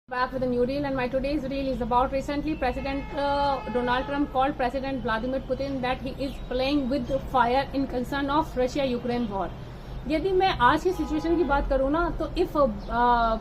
Back with a new reel, and my today's reel is about recently President Donald Trump called President Vladimir Putin that he is playing with fire in concern of Russia-Ukraine war. यदि मैं आज की situation की बात करूँ ना, तो if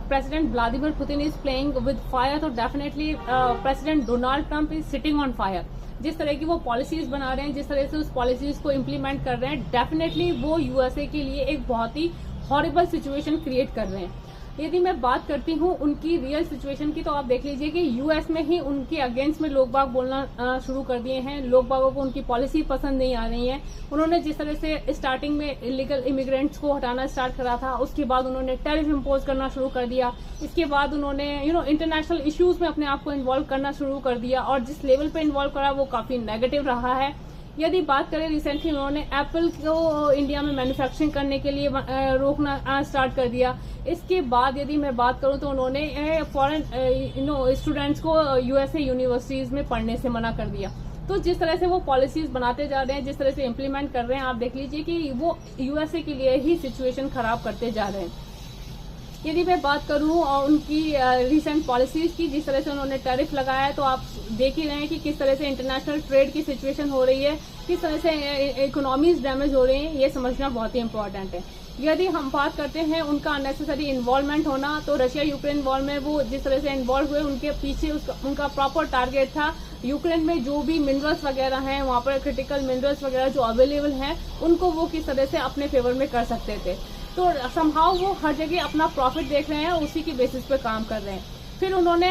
president Vladimir Putin is playing with fire, तो definitely president Donald Trump is sitting on fire. जिस तरह की वो पॉलिसीज बना रहे हैं, जिस तरह से उस पॉलिसीज को इम्प्लीमेंट कर रहे हैं, डेफिनेटली वो यूएसए के लिए एक बहुत ही हॉरिबल सिचुएशन क्रिएट कर रहे हैं. यदि मैं बात करती हूँ उनकी रियल सिचुएशन की, तो आप देख लीजिए कि यूएस में ही उनके अगेंस्ट में लोग बाग बोलना शुरू कर दिए हैं. लोग बागों को उनकी पॉलिसी पसंद नहीं आ रही है. उन्होंने जिस तरह से स्टार्टिंग में इलीगल इमिग्रेंट्स को हटाना स्टार्ट करा था, उसके बाद उन्होंने टैरिफ इम्पोज करना शुरू कर दिया. इसके बाद उन्होंने इंटरनेशनल इश्यूज में अपने आप को इन्वॉल्व करना शुरू कर दिया, और जिस लेवल पे इन्वॉल्व करा वो काफी नेगेटिव रहा है. यदि बात करें, रिसेंटली उन्होंने एप्पल को इंडिया में मैन्युफैक्चरिंग करने के लिए रोकना स्टार्ट कर दिया. इसके बाद यदि मैं बात करूं तो उन्होंने फॉरेन स्टूडेंट्स को यूएसए यूनिवर्सिटीज में पढ़ने से मना कर दिया. तो जिस तरह से वो पॉलिसीज बनाते जा रहे हैं, जिस तरह से इम्प्लीमेंट कर रहे हैं, आप देख लीजिए कि वो यूएसए के लिए ही सिचुएशन खराब करते जा रहे हैं. यदि मैं बात करूं उनकी रिसेंट पॉलिसीज की, जिस तरह से उन्होंने टैरिफ लगाया है, तो आप देख ही रहे हैं कि किस तरह से इंटरनेशनल ट्रेड की सिचुएशन हो रही है, किस तरह से इकोनॉमीज डैमेज हो रही हैं. ये समझना बहुत ही इंपॉर्टेंट है. यदि हम बात करते हैं उनका अननेसेसरी इन्वॉल्वमेंट होना, तो रशिया यूक्रेन वॉर में वो जिस तरह से इन्वॉल्व हुए, उनके पीछे उनका प्रॉपर टारगेट था यूक्रेन में जो भी मिनरल्स वगैरह हैं, वहां पर क्रिटिकल मिनरल्स वगैरह जो अवेलेबल हैं, उनको वो किस तरह से अपने फेवर में कर सकते थे. तो समहाउ वो हर जगह अपना प्रॉफिट देख रहे हैं, उसी की बेसिस पे काम कर रहे हैं. फिर उन्होंने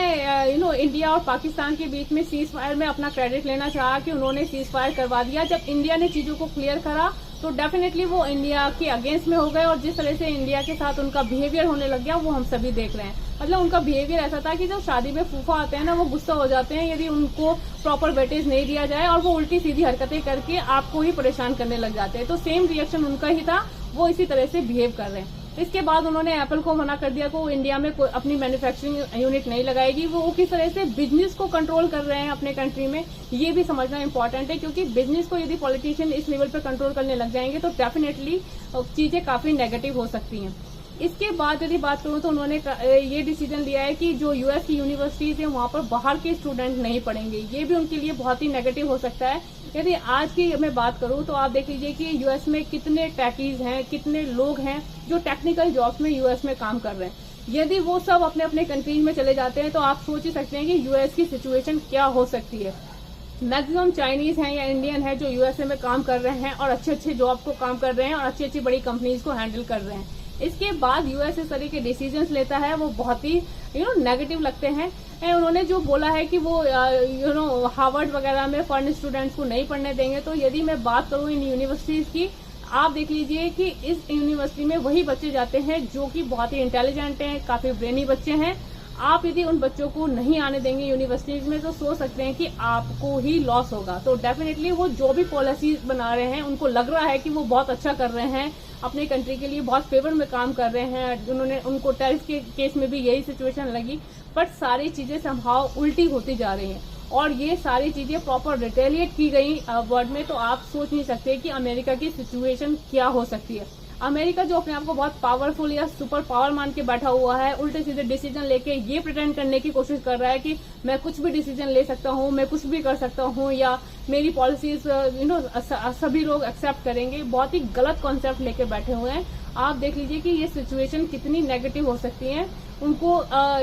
इंडिया और पाकिस्तान के बीच में सीज फायर में अपना क्रेडिट लेना चाहा कि उन्होंने सीज फायर करवा दिया. जब इंडिया ने चीजों को क्लियर करा, तो डेफिनेटली वो इंडिया के अगेंस्ट में हो गए, और जिस तरह से इंडिया के साथ उनका बिहेवियर होने लग गया वो हम सभी देख रहे हैं. मतलब उनका बिहेवियर ऐसा था कि जब शादी में फूफा आते हैं ना, वो गुस्सा हो जाते हैं यदि उनको प्रॉपर वेटेज नहीं दिया जाए, और वो उल्टी सीधी हरकतें करके आपको ही परेशान करने लग जाते हैं. तो सेम रिएक्शन उनका ही था, वो इसी तरह से बिहेव कर रहे हैं. इसके बाद उन्होंने एप्पल को मना कर दिया कि वो इंडिया में अपनी मैन्युफैक्चरिंग यूनिट नहीं लगाएगी. वो किस तरह से बिजनेस को कंट्रोल कर रहे हैं अपने कंट्री में, ये भी समझना इंपॉर्टेंट है, क्योंकि बिजनेस को यदि पॉलिटिशियन इस लेवल पर कंट्रोल करने लग जाएंगे तो डेफिनेटली चीजें काफी नेगेटिव हो सकती हैं. इसके बाद यदि बात करूं तो उन्होंने ये डिसीजन लिया है कि जो यूएस की यूनिवर्सिटीज है, वहां पर बाहर के स्टूडेंट नहीं पढ़ेंगे. ये भी उनके लिए बहुत ही नेगेटिव हो सकता है. यदि आज की मैं बात करूं तो आप देख लीजिए कि यूएस में कितने टैकीज हैं, कितने लोग हैं जो टेक्निकल जॉब्स में यूएस में काम कर रहे हैं. यदि वो सब अपने अपने कंट्रीज में चले जाते हैं, तो आप सोच ही सकते हैं कि यूएस की सिचुएशन क्या हो सकती है. मैक्सिमम चाइनीज हैं या इंडियन है जो यूएसए में काम कर रहे हैं, और अच्छे अच्छे जॉब को काम कर रहे हैं, और अच्छी अच्छी बड़ी कंपनीज को हैंडल कर रहे हैं. इसके बाद यूएस इस तरह के डिसीजंस लेता है, वो बहुत ही नेगेटिव लगते हैं. उन्होंने जो बोला है कि वो हार्वर्ड वगैरह में फॉरेन स्टूडेंट्स को नहीं पढ़ने देंगे. तो यदि मैं बात करूं इन यूनिवर्सिटीज की, आप देख लीजिए कि इस यूनिवर्सिटी में वही बच्चे जाते हैं जो कि बहुत ही इंटेलिजेंट हैं, काफी ब्रेनी बच्चे हैं. आप यदि उन बच्चों को नहीं आने देंगे यूनिवर्सिटीज में, तो सोच सकते हैं कि आपको ही लॉस होगा. तो डेफिनेटली वो जो भी पॉलिसीज बना रहे हैं, उनको लग रहा है कि वो बहुत अच्छा कर रहे हैं, अपने कंट्री के लिए बहुत फेवर में काम कर रहे हैं. उनको टैरिफ के केस में भी यही सिचुएशन लगी, बट सारी चीजें समहाउ उल्टी होती जा रही हैं, और ये सारी चीजें प्रॉपर रिटेलिएट की गई वर्ल्ड में. तो आप सोच नहीं सकते कि अमेरिका की सिचुएशन क्या हो सकती है. अमेरिका जो अपने आप को बहुत पावरफुल या सुपर पावर मान के बैठा हुआ है, उल्टे सीधे डिसीजन लेके ये प्रिटेंड करने की कोशिश कर रहा है कि मैं कुछ भी डिसीजन ले सकता हूँ, मैं कुछ भी कर सकता हूँ, या मेरी पॉलिसीज सभी लोग एक्सेप्ट करेंगे. बहुत ही गलत कॉन्सेप्ट लेके बैठे हुए हैं. आप देख लीजिए कि ये सिचुएशन कितनी नेगेटिव हो सकती है, उनको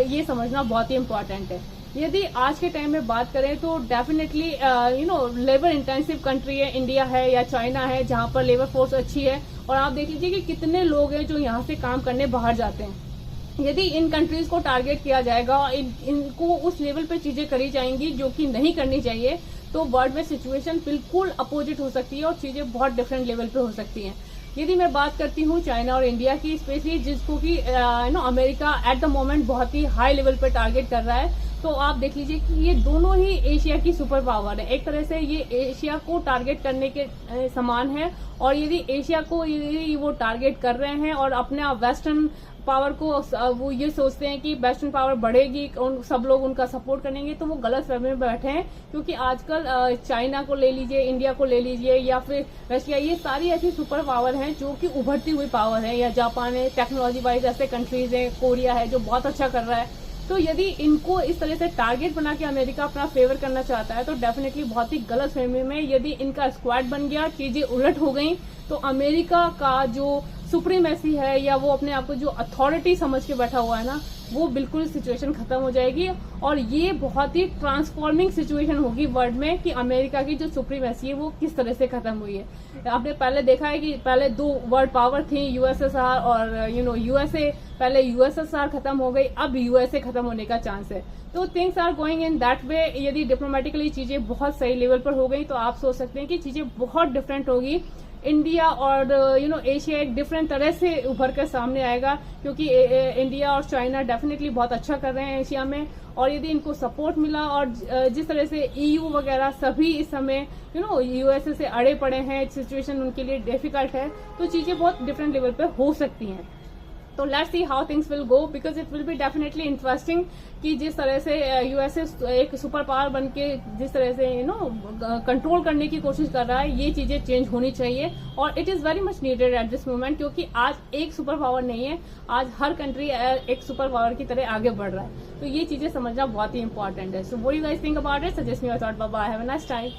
ये समझना बहुत ही इम्पोर्टेंट है. यदि आज के टाइम में बात करें तो डेफिनेटली लेबर इंटेंसिव कंट्री है, इंडिया है या चाइना है, जहां पर लेबर फोर्स अच्छी है. और आप देख लीजिए कि कितने लोग हैं जो यहाँ से काम करने बाहर जाते हैं. यदि इन कंट्रीज को टारगेट किया जाएगा, इनको उस लेवल पे चीजें करी जाएंगी जो कि नहीं करनी चाहिए, तो वर्ल्ड में सिचुएशन बिल्कुल अपोजिट हो सकती है, और चीजें बहुत डिफरेंट लेवल पे हो सकती हैं. यदि मैं बात करती हूँ चाइना और इंडिया की, स्पेशली जिसको कि अमेरिका एट द मोमेंट बहुत ही हाई लेवल पे टारगेट कर रहा है, तो आप देख लीजिए कि ये दोनों ही एशिया की सुपर पावर है. एक तरह से ये एशिया को टारगेट करने के समान है, और यदि एशिया को वो टारगेट कर रहे हैं और अपने वेस्टर्न पावर को वो ये सोचते हैं कि वेस्टर्न पावर बढ़ेगी, सब लोग उनका सपोर्ट करेंगे, तो वो गलत फहमी में बैठे हैं. क्योंकि आजकल चाइना को ले लीजिए, इंडिया को ले लीजिए, या फिर रशिया, ये सारी ऐसी सुपर पावर हैं जो कि उभरती हुई पावर है, या जापान है टेक्नोलॉजी वाइज, ऐसे कंट्रीज है, कोरिया है जो बहुत अच्छा कर रहा है. तो यदि इनको इस तरह से टारगेट बना के अमेरिका अपना फेवर करना चाहता है तो डेफिनेटली बहुत ही गलत फहमी में, यदि इनका स्क्वाड बन गया, चीजें उलट हो गई, तो अमेरिका का जो सुप्रीमेसी है या वो अपने आप को जो अथॉरिटी समझ के बैठा हुआ है ना, वो बिल्कुल सिचुएशन खत्म हो जाएगी। और ये बहुत ही ट्रांसफॉर्मिंग सिचुएशन होगी वर्ल्ड में कि अमेरिका की जो सुप्रीमेसी है वो किस तरह से खत्म हुई है। आपने पहले देखा है कि पहले 2 वर्ल्ड पावर थी, यूएसएसआर और यूएसए। पहले यूएसएसआर खत्म हो गई, अब यूएसए खत्म होने का चांस है। तो things are going in that way. यदि डिप्लोमेटिकली चीजें बहुत सही लेवल पर हो गई तो आप सोच सकते हैं कि चीजें बहुत डिफरेंट होगी। इंडिया और एशिया एक डिफरेंट तरह से उभर कर सामने आएगा, क्योंकि इंडिया और चाइना डेफिनेटली बहुत अच्छा कर रहे हैं एशिया में। और यदि इनको सपोर्ट मिला और जिस तरह से ईयू वगैरह सभी इस समय यूएसए से अड़े पड़े हैं, सिचुएशन उनके लिए डिफिकल्ट है, तो चीजें बहुत डिफरेंट लेवल पे हो सकती हैं। तो let's see how things will go, because it will be definitely interesting कि जिस तरह से यूएसए एक सुपर पावर बन के जिस तरह से कंट्रोल करने की कोशिश कर रहा है, ये चीजें चेंज होनी चाहिए और it is very much needed at this moment, क्योंकि आज एक सुपर पावर नहीं है, आज हर कंट्री एक सुपर पावर की तरह आगे बढ़ रहा है। तो ये चीजें समझना बहुत ही इंपॉर्टेंट है। So what do you guys think about it? Suggest me your thought. Bye bye, have a nice time.